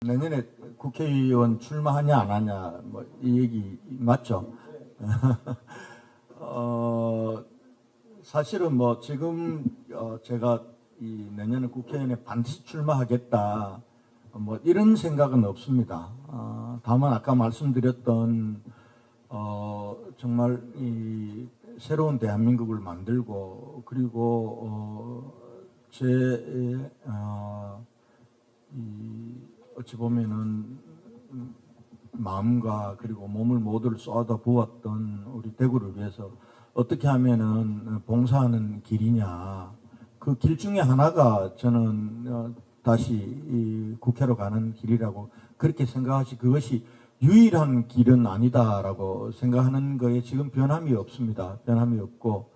내년에 국회의원 출마하냐 안 하냐 뭐 이 얘기 맞죠? 사실은 뭐 지금 제가 이 내년에 국회의원에 반드시 출마하겠다 뭐 이런 생각은 없습니다. 다만 아까 말씀드렸던 정말 이 새로운 대한민국을 만들고 그리고 제 어찌 보면은 마음과 그리고 몸을 모두를 쏟아 부었던 우리 대구를 위해서 어떻게 하면은 봉사하는 길이냐, 그 길 중에 하나가 저는 다시 이 국회로 가는 길이라고 그렇게 생각하시, 그것이 유일한 길은 아니다라고 생각하는 거에 지금 변함이 없습니다. 변함이 없고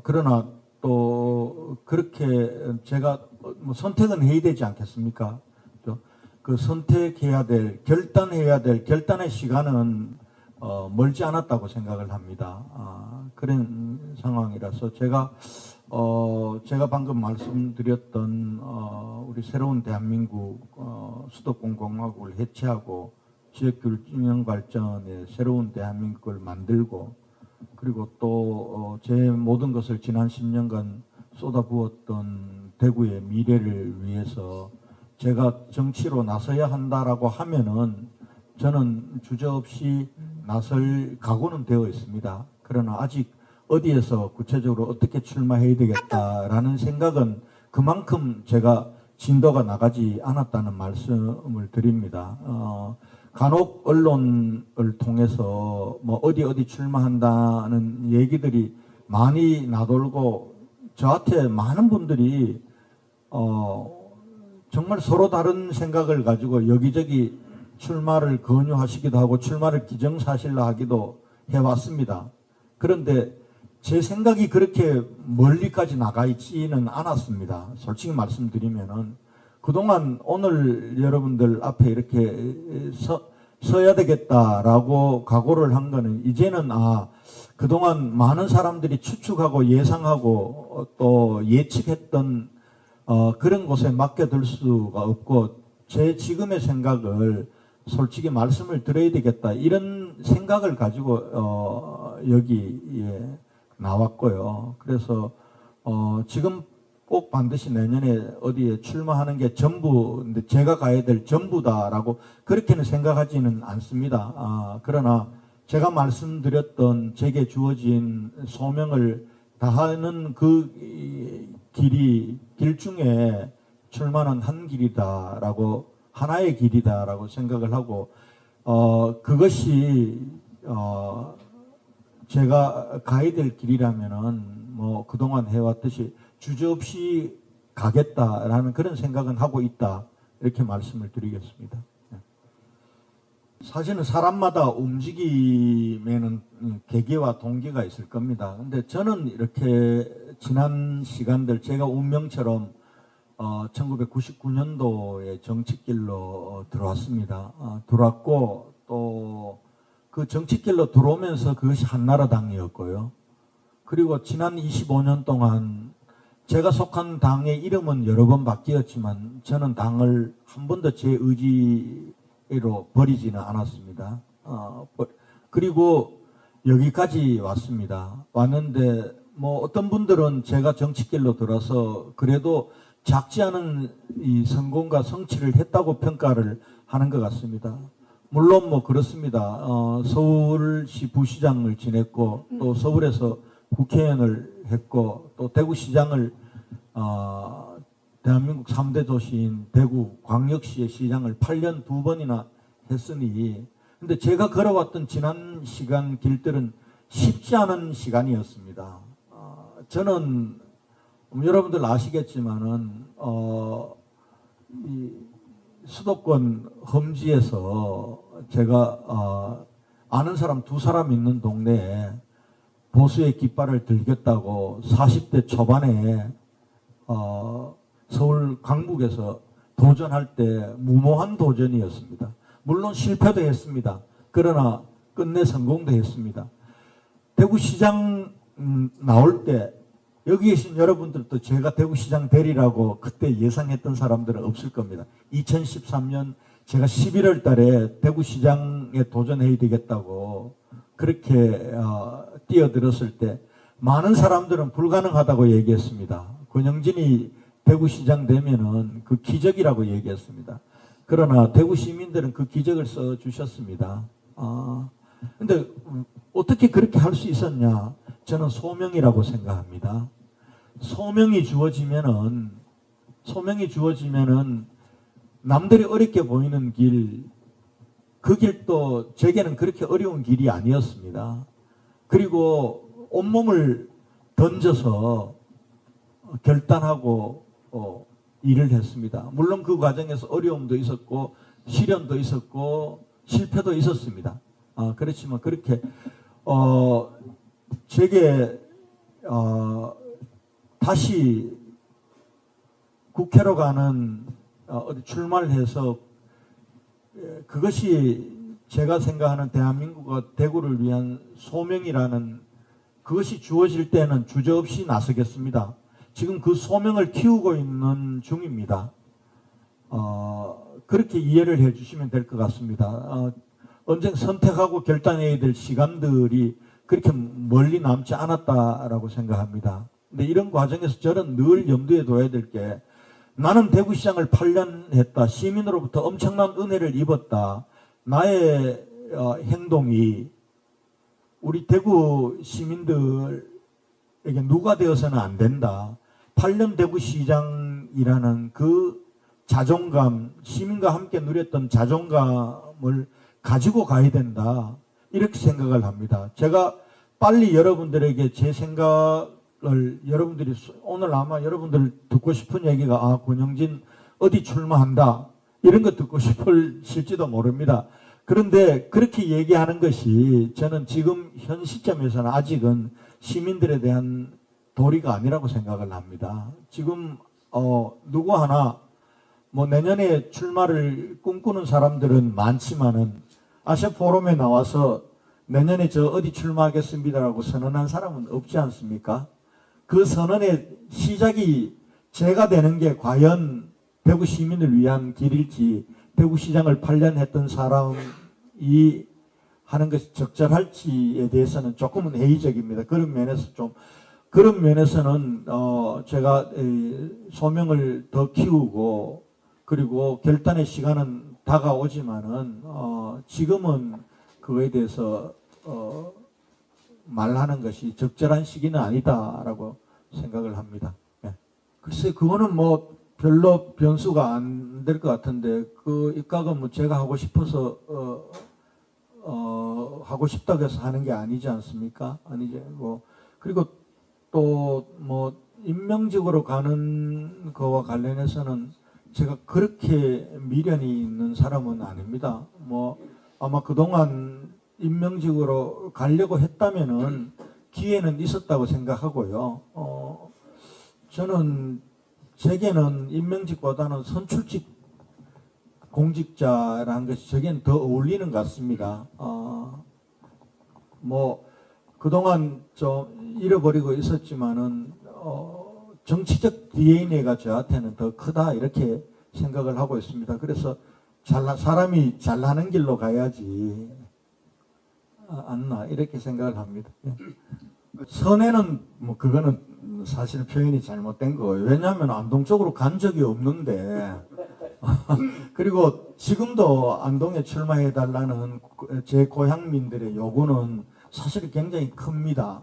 그러나 또 그렇게 제가 뭐 선택은 해야 되지 않겠습니까? 그 선택해야 될, 결단해야 될 결단의 시간은 멀지 않았다고 생각을 합니다. 그런 상황이라서 제가 방금 말씀드렸던 우리 새로운 대한민국 수도권 공화국을 해체하고 지역균형 발전의 새로운 대한민국을 만들고 그리고 또 제 모든 것을 지난 10년간 쏟아부었던 대구의 미래를 위해서 제가 정치로 나서야 한다라고 하면은 저는 주저없이 나설 각오는 되어 있습니다. 그러나 아직 어디에서 구체적으로 어떻게 출마해야 되겠다라는 생각은 그만큼 제가 진도가 나가지 않았다는 말씀을 드립니다. 간혹 언론을 통해서 뭐 어디 출마한다는 얘기들이 많이 나돌고 저한테 많은 분들이 정말 서로 다른 생각을 가지고 여기저기 출마를 권유하시기도 하고 출마를 기정사실로 하기도 해왔습니다. 그런데 제 생각이 그렇게 멀리까지 나가 있지는 않았습니다. 솔직히 말씀드리면은 그동안 오늘 여러분들 앞에 이렇게 서야 되겠다라고 각오를 한 거는 이제는 그동안 많은 사람들이 추측하고 예상하고 또 예측했던 그런 곳에 맡겨둘 수가 없고 제 지금의 생각을 솔직히 말씀을 드려야 되겠다 이런 생각을 가지고 여기에 나왔고요. 그래서 지금 꼭 반드시 내년에 어디에 출마하는 게 전부, 제가 가야 될 전부다라고 그렇게는 생각하지는 않습니다. 그러나 제가 말씀드렸던 제게 주어진 소명을 다하는 그 길 중에 출마는 한 길이다라고, 하나의 길이다라고 생각을 하고 그것이 제가 가야 될 길이라면은 뭐 그동안 해왔듯이 주저없이 가겠다라는 그런 생각은 하고 있다, 이렇게 말씀을 드리겠습니다. 사실은 사람마다 움직임에는 계기와 동기가 있을 겁니다. 근데 저는 이렇게 지난 시간들 제가 운명처럼 1999년도에 정치길로 들어왔습니다. 들어왔고 또 그 정치길로 들어오면서 그것이 한나라당이었고요. 그리고 지난 25년 동안 제가 속한 당의 이름은 여러 번 바뀌었지만 저는 당을 한 번도 제 의지로 버리지는 않았습니다. 그리고 여기까지 왔습니다. 왔는데 뭐 어떤 분들은 제가 정치길로 들어서 그래도 작지 않은 이 성공과 성취를 했다고 평가를 하는 것 같습니다. 물론 뭐 그렇습니다. 서울시 부시장을 지냈고 또 서울에서 국회의원을 했고 또 대구시장을 대한민국 3대 도시인 대구 광역시의 시장을 8년 2번이나 했으니, 근데 제가 걸어왔던 지난 시간 길들은 쉽지 않은 시간이었습니다. 저는 여러분들 아시겠지만은 이 수도권 험지에서 제가 아는 사람 2사람 있는 동네에 보수의 깃발을 들겠다고 40대 초반에 서울 강북에서 도전할 때 무모한 도전이었습니다. 물론 실패도 했습니다. 그러나 끝내 성공도 했습니다. 대구시장 나올 때 여기 계신 여러분들도 제가 대구시장 되리라고 그때 예상했던 사람들은 없을 겁니다. 2013년 제가 11월 달에 대구시장에 도전해야 되겠다고 그렇게 뛰어들었을 때 많은 사람들은 불가능하다고 얘기했습니다. 권영진이 대구시장 되면은 그 기적이라고 얘기했습니다. 그러나 대구 시민들은 그 기적을 써주셨습니다. 근데 어떻게 그렇게 할 수 있었냐? 저는 소명이라고 생각합니다. 소명이 주어지면은 남들이 어렵게 보이는 길, 그 길도 제게는 그렇게 어려운 길이 아니었습니다. 그리고 온몸을 던져서 결단하고 일을 했습니다. 물론 그 과정에서 어려움도 있었고 시련도 있었고 실패도 있었습니다. 그렇지만 그렇게 제게 다시 국회로 가는 어디 출마를 해서 그것이 제가 생각하는 대한민국과 대구를 위한 소명이라는 그것이 주어질 때는 주저없이 나서겠습니다. 지금 그 소명을 키우고 있는 중입니다. 그렇게 이해를 해주시면 될 것 같습니다. 언젠가 선택하고 결단해야 될 시간들이 그렇게 멀리 남지 않았다라고 생각합니다. 근데 이런 과정에서 저는 늘 염두에 둬야 될 게 나는 대구시장을 8년 했다. 시민으로부터 엄청난 은혜를 입었다. 나의 행동이 우리 대구 시민들에게 누가 되어서는 안 된다. 8년 대구시장이라는 그 자존감, 시민과 함께 누렸던 자존감을 가지고 가야 된다. 이렇게 생각을 합니다. 제가 빨리 여러분들에게 제 생각을 여러분들이 오늘 아마 여러분들 듣고 싶은 얘기가 권영진 어디 출마한다. 이런 거 듣고 싶을지도 모릅니다. 그런데 그렇게 얘기하는 것이 저는 지금 현 시점에서는 아직은 시민들에 대한 도리가 아니라고 생각을 합니다. 지금 누구 하나 뭐 내년에 출마를 꿈꾸는 사람들은 많지만은 아시아 포럼에 나와서 내년에 저 어디 출마하겠습니다라고 선언한 사람은 없지 않습니까? 그 선언의 시작이 제가 되는 게 과연 대구 시민을 위한 길일지, 대구시장을 8년 했던 사람이 하는 것이 적절할지에 대해서는 조금은 회의적입니다. 그런 면에서는 제가 소명을 더 키우고 그리고 결단의 시간은 다가오지만은 지금은 그거에 대해서 말하는 것이 적절한 시기는 아니다라고 생각을 합니다. 예. 글쎄 그거는 뭐 별로 변수가 안 될 것 같은데 그 입각은 뭐 제가 하고 싶어서 하고 싶다고 해서 하는 게 아니지 않습니까? 아니지 뭐 그리고 또 뭐 임명직으로 가는 거와 관련해서는 제가 그렇게 미련이 있는 사람은 아닙니다. 뭐 아마 그동안 임명직으로 가려고 했다면은 기회는 있었다고 생각하고요. 저는 제게는 임명직보다는 선출직 공직자라는 것이 저게는 더 어울리는 것 같습니다. 뭐 그동안 좀 잃어버리고 있었지만은 정치적 DNA가 저한테는 더 크다 이렇게 생각을 하고 있습니다. 그래서 사람이 잘나는 길로 가야지 않나 이렇게 생각을 합니다. 선에는 뭐 그거는 사실 표현이 잘못된 거예요. 왜냐하면 안동 쪽으로 간 적이 없는데 그리고 지금도 안동에 출마해 달라는 제 고향민들의 요구는 사실 굉장히 큽니다.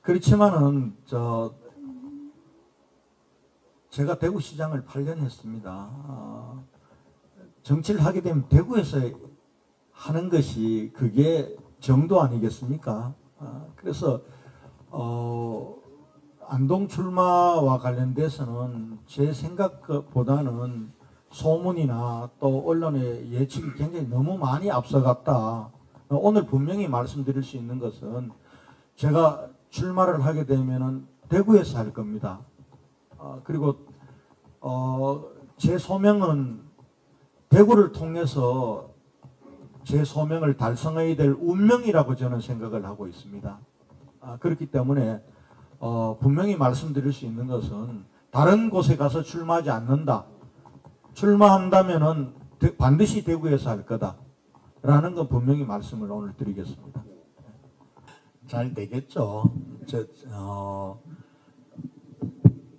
그렇지만은 제가 대구시장을 8년 했습니다. 정치를 하게 되면 대구에서 하는 것이 그게 정도 아니겠습니까? 그래서 안동 출마와 관련돼서는 제 생각보다는 소문이나 또 언론의 예측이 굉장히 너무 많이 앞서갔다. 오늘 분명히 말씀드릴 수 있는 것은 제가 출마를 하게 되면은 대구에서 할 겁니다. 그리고 제 소명은 대구를 통해서 제 소명을 달성해야 될 운명이라고 저는 생각을 하고 있습니다. 그렇기 때문에 분명히 말씀드릴 수 있는 것은 다른 곳에 가서 출마하지 않는다. 출마한다면은 반드시 대구에서 할 거다라는 건 분명히 말씀을 오늘 드리겠습니다. 잘 되겠죠.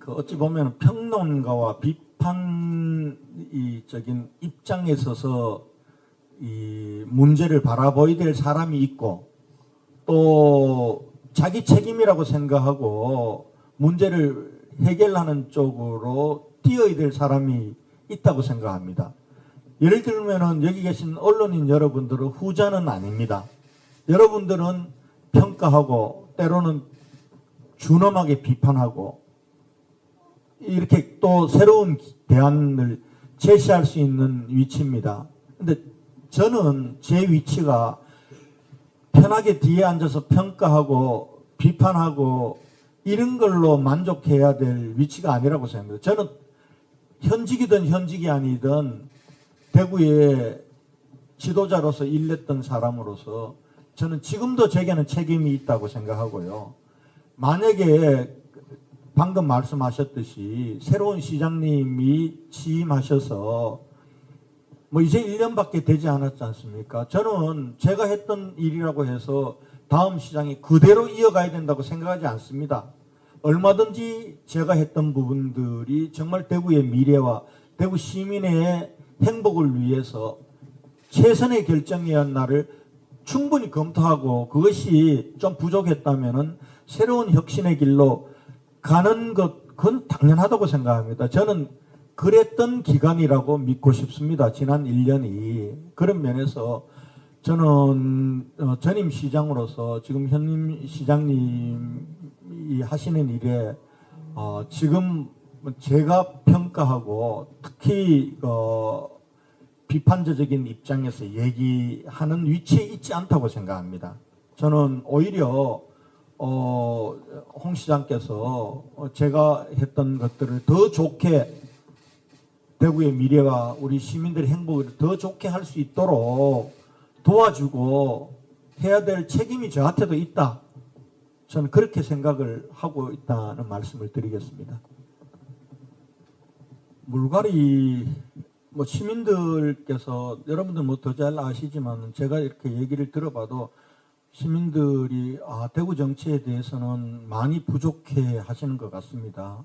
어찌 보면 평론가와 비판적인 입장에 서서 이 문제를 바라보아야 될 사람이 있고 또 자기 책임이라고 생각하고 문제를 해결하는 쪽으로 뛰어야 될 사람이 있다고 생각합니다. 예를 들면은 여기 계신 언론인 여러분들은 후자는 아닙니다. 여러분들은 평가하고 때로는 준엄하게 비판하고 이렇게 또 새로운 대안을 제시할 수 있는 위치입니다. 근데 저는 제 위치가 편하게 뒤에 앉아서 평가하고 비판하고 이런 걸로 만족해야 될 위치가 아니라고 생각합니다. 저는 현직이든 현직이 아니든 대구의 지도자로서 일했던 사람으로서 저는 지금도 제게는 책임이 있다고 생각하고요. 만약에 방금 말씀하셨듯이 새로운 시장님이 취임하셔서 뭐 이제 1년밖에 되지 않았지 않습니까? 저는 제가 했던 일이라고 해서 다음 시장이 그대로 이어가야 된다고 생각하지 않습니다. 얼마든지 제가 했던 부분들이 정말 대구의 미래와 대구 시민의 행복을 위해서 최선의 결정이었나를 충분히 검토하고 그것이 좀 부족했다면은 새로운 혁신의 길로 가는 것, 그건 당연하다고 생각합니다. 저는 그랬던 기간이라고 믿고 싶습니다. 지난 1년이. 그런 면에서 저는 전임 시장으로서 지금 현임 시장님이 하시는 일에 지금 제가 평가하고 특히 비판적인 입장에서 얘기하는 위치에 있지 않다고 생각합니다. 저는 오히려 홍 시장께서 제가 했던 것들을 더 좋게 대구의 미래와 우리 시민들의 행복을 더 좋게 할 수 있도록 도와주고 해야 될 책임이 저한테도 있다. 저는 그렇게 생각을 하고 있다는 말씀을 드리겠습니다. 물갈이 뭐 시민들께서 여러분들 뭐 더 잘 아시지만 제가 이렇게 얘기를 들어봐도 시민들이 대구 정치에 대해서는 많이 부족해 하시는 것 같습니다.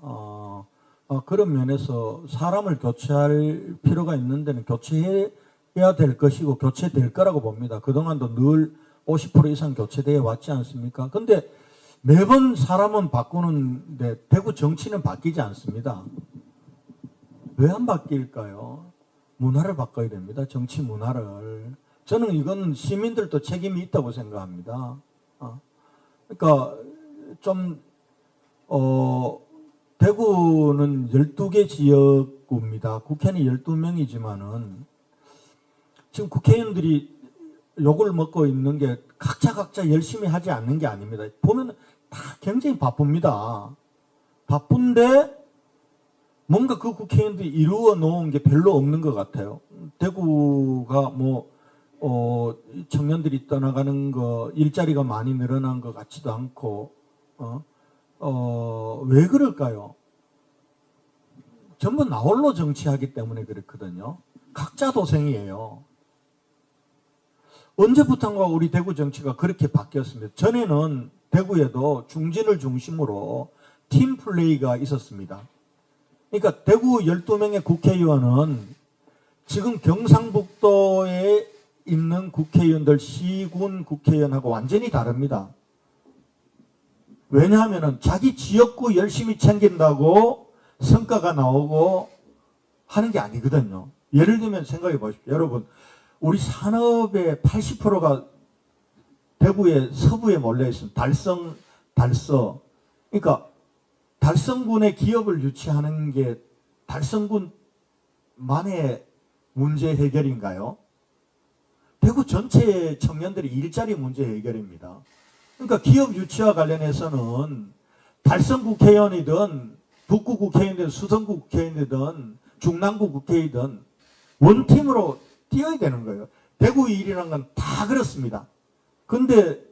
그런 면에서 사람을 교체할 필요가 있는 데는 교체해야 될 것이고 교체될 거라고 봅니다. 그동안도 늘 50% 이상 교체되어 왔지 않습니까? 근데 매번 사람은 바꾸는데 대구 정치는 바뀌지 않습니다. 왜 안 바뀔까요? 문화를 바꿔야 됩니다. 정치 문화를. 저는 이건 시민들도 책임이 있다고 생각합니다. 그러니까 좀 대구는 12개 지역구입니다. 국회는 12명이지만은 지금 국회의원들이 욕을 먹고 있는 게 각자 열심히 하지 않는 게 아닙니다. 보면 다 굉장히 바쁩니다. 바쁜데 뭔가 그 국회의원들이 이루어 놓은 게 별로 없는 것 같아요. 대구가 청년들이 떠나가는 거, 일자리가 많이 늘어난 것 같지도 않고, 왜 그럴까요? 전부 나홀로 정치하기 때문에 그렇거든요. 각자 도생이에요. 언제부턴가 우리 대구 정치가 그렇게 바뀌었습니다. 전에는 대구에도 중진을 중심으로 팀 플레이가 있었습니다. 그러니까 대구 12명의 국회의원은 지금 경상북도에 있는 국회의원들, 시군 국회의원하고 완전히 다릅니다. 왜냐하면 자기 지역구 열심히 챙긴다고 성과가 나오고 하는 게 아니거든요. 예를 들면 생각해 보십시오. 여러분, 우리 산업의 80%가 대구의 서부에 몰려 있습니다. 달서. 그러니까 달성군의 기업을 유치하는 게 달성군만의 문제 해결인가요? 대구 전체 청년들이 일자리 문제 해결입니다. 그러니까 기업 유치와 관련해서는 달성 국회의원이든 북구 국회의원이든 수성구 국회의원이든 중랑구 국회의원이든 원팀으로 뛰어야 되는 거예요. 대구 일이라는 건 다 그렇습니다. 근데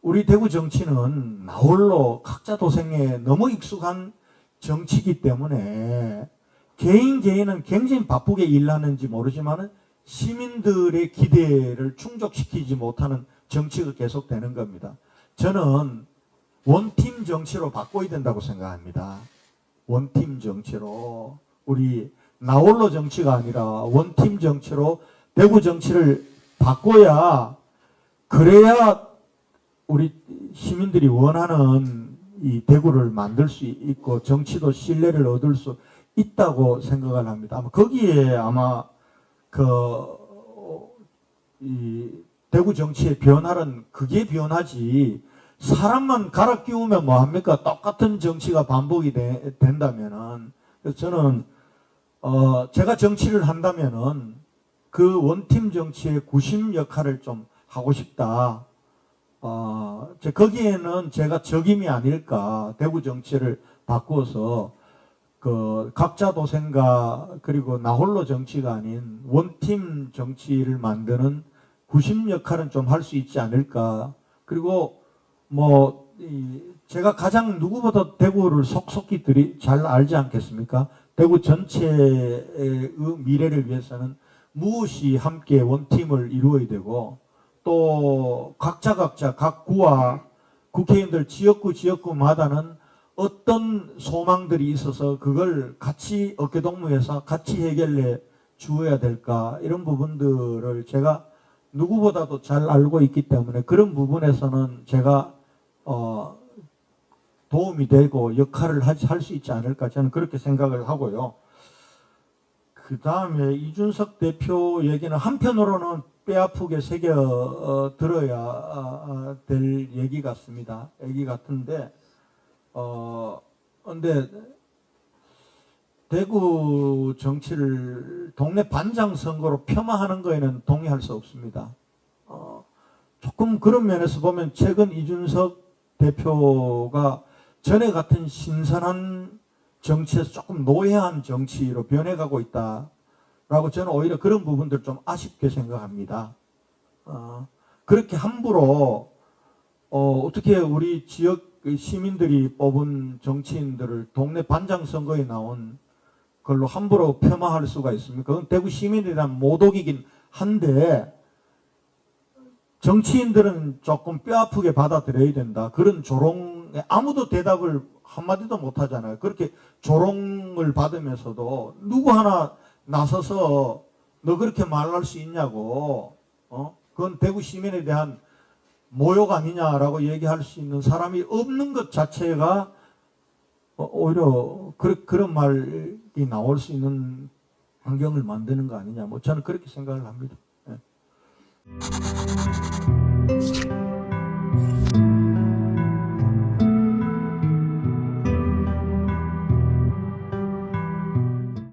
우리 대구 정치는 나홀로 각자 도생에 너무 익숙한 정치이기 때문에 개인은 굉장히 바쁘게 일하는지 모르지만 시민들의 기대를 충족시키지 못하는 정치가 계속되는 겁니다. 저는 원팀 정치로 바꿔야 된다고 생각합니다. 원팀 정치로, 우리 나홀로 정치가 아니라 원팀 정치로 대구 정치를 바꿔야, 그래야 우리 시민들이 원하는 이 대구를 만들 수 있고 정치도 신뢰를 얻을 수 있다고 생각을 합니다. 아마 거기에 아마 이 대구 정치의 변화는 그게 변화지, 사람만 갈아 끼우면 뭐합니까? 똑같은 정치가 반복이 된다면은. 그래서 저는 제가 정치를 한다면은 그 원팀 정치의 구심 역할을 좀 하고 싶다. 거기에는 제가 적임이 아닐까. 대구 정치를 바꾸어서 그 각자 도생과 그리고 나홀로 정치가 아닌 원팀 정치를 만드는 구심 역할은 좀 할 수 있지 않을까. 그리고 제가 가장 누구보다 대구를 속속히 잘 알지 않겠습니까? 대구 전체의 미래를 위해서는 무엇이 함께 원팀을 이루어야 되고, 또 각자 각 구와 국회의원들 지역구마다는 어떤 소망들이 있어서 그걸 같이 어깨동무해서 같이 해결해 주어야 될까, 이런 부분들을 제가 누구보다도 잘 알고 있기 때문에 그런 부분에서는 제가 도움이 되고 역할을 할 수 있지 않을까, 저는 그렇게 생각을 하고요. 그 다음에 이준석 대표 얘기는 한편으로는 뼈아프게 새겨 들어야 될 얘기 같습니다. 얘기 같은데, 근데 대구 정치를 동네 반장 선거로 폄하하는 거에는 동의할 수 없습니다. 조금 그런 면에서 보면 최근 이준석 대표가 전에 같은 신선한 정치에서 조금 노예한 정치로 변해가고 있다라고 저는 오히려 그런 부분들 좀 아쉽게 생각합니다. 그렇게 함부로 어떻게 우리 지역 시민들이 뽑은 정치인들을 동네 반장 선거에 나온 걸로 함부로 폄하할 수가 있습니까? 그건 대구 시민에 대한 모독이긴 한데, 정치인들은 조금 뼈아프게 받아들여야 된다. 그런 조롱에 아무도 대답을 한마디도 못하잖아요. 그렇게 조롱을 받으면서도 누구 하나 나서서 너 그렇게 말할 수 있냐고, 그건 대구 시민에 대한 모욕 아니냐라고 얘기할 수 있는 사람이 없는 것 자체가 오히려 그런 말이 나올 수 있는 환경을 만드는 거 아니냐, 저는 그렇게 생각을 합니다. 네.